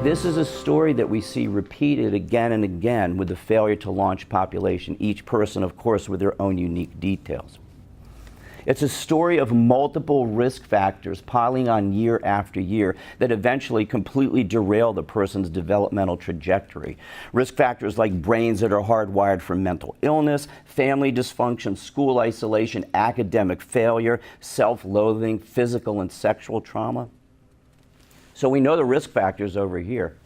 This is a story that we see repeated again and again with the failure to launch population, each person, of course, with their own unique details. It's a story of multiple risk factors piling on year after year that eventually completely derail the person's developmental trajectory. Risk factors like brains that are hardwired for mental illness, family dysfunction, school isolation, academic failure, self-loathing, physical and sexual trauma. So we know the risk factors over here.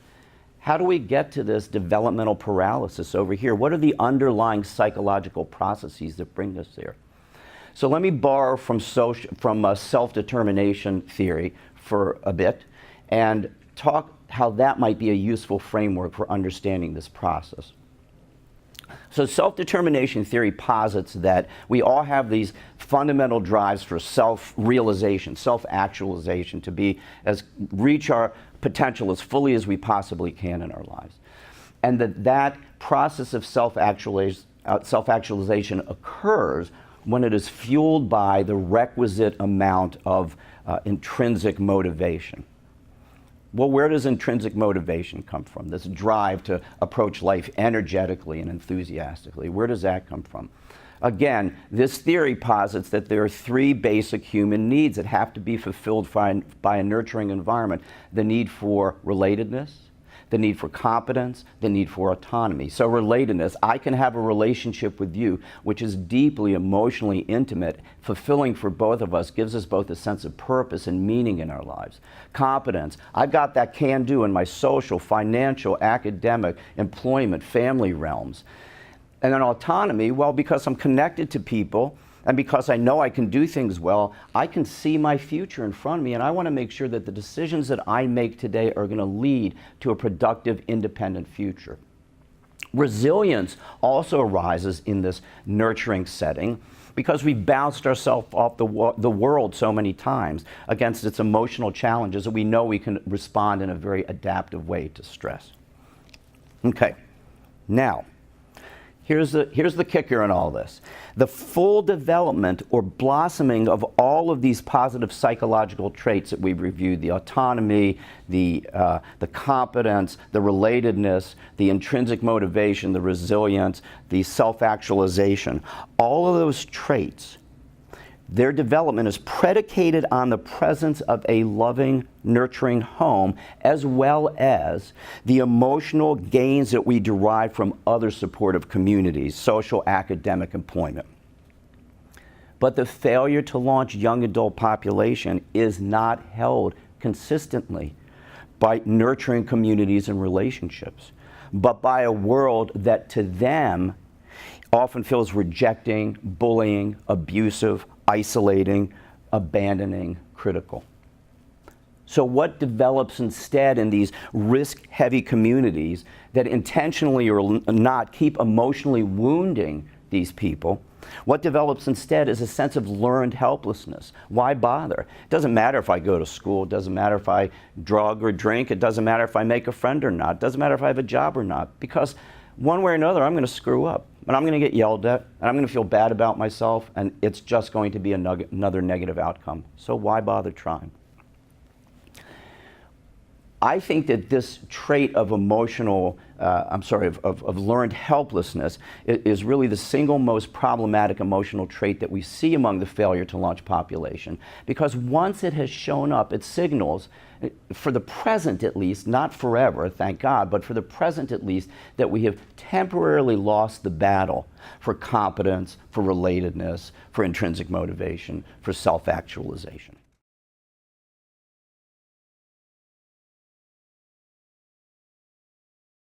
How do we get to this developmental paralysis over here? What are the underlying psychological processes that bring us there? So let me borrow from self-determination theory for a bit and talk how that might be a useful framework for understanding this process. So self-determination theory posits that we all have these fundamental drives for self-realization, self-actualization, to reach our potential as fully as we possibly can in our lives. And that process of self-actualization occurs when it is fueled by the requisite amount of intrinsic motivation. Well, where does intrinsic motivation come from? This drive to approach life energetically and enthusiastically. Where does that come from? Again, this theory posits that there are three basic human needs that have to be fulfilled by a nurturing environment. The need for relatedness, the need for competence, the need for autonomy. So relatedness, I can have a relationship with you which is deeply emotionally intimate, fulfilling for both of us, gives us both a sense of purpose and meaning in our lives. Competence, I've got that can-do in my social, financial, academic, employment, family realms. And then autonomy, well, because I'm connected to people, and because I know I can do things well, I can see my future in front of me, and I want to make sure that the decisions that I make today are going to lead to a productive, independent future. Resilience also arises in this nurturing setting because we've bounced ourselves off the world so many times against its emotional challenges that we know we can respond in a very adaptive way to stress. Okay, now, here's the kicker in all this. The full development or blossoming of all of these positive psychological traits that we've reviewed, the autonomy, the competence, the relatedness, the intrinsic motivation, the resilience, the self-actualization, all of those traits, their development is predicated on the presence of a loving, nurturing home, as well as the emotional gains that we derive from other supportive communities, social, academic, employment. But the failure to launch young adult population is not held consistently by nurturing communities and relationships, but by a world that to them often feels rejecting, bullying, abusive, isolating, abandoning, critical. So what develops instead in these risk-heavy communities that intentionally or not keep emotionally wounding these people? What develops instead is a sense of learned helplessness. Why bother? It doesn't matter if I go to school, it doesn't matter if I drug or drink, it doesn't matter if I make a friend or not, it doesn't matter if I have a job or not, because one way or another I'm going to screw up. And I'm going to get yelled at, and I'm going to feel bad about myself, and it's just going to be another negative outcome. So why bother trying? I think that this trait of of learned helplessness is really the single most problematic emotional trait that we see among the failure to launch population. Because once it has shown up, it signals, for the present at least, not forever, thank God, but for the present at least, that we have temporarily lost the battle for competence, for relatedness, for intrinsic motivation, for self-actualization.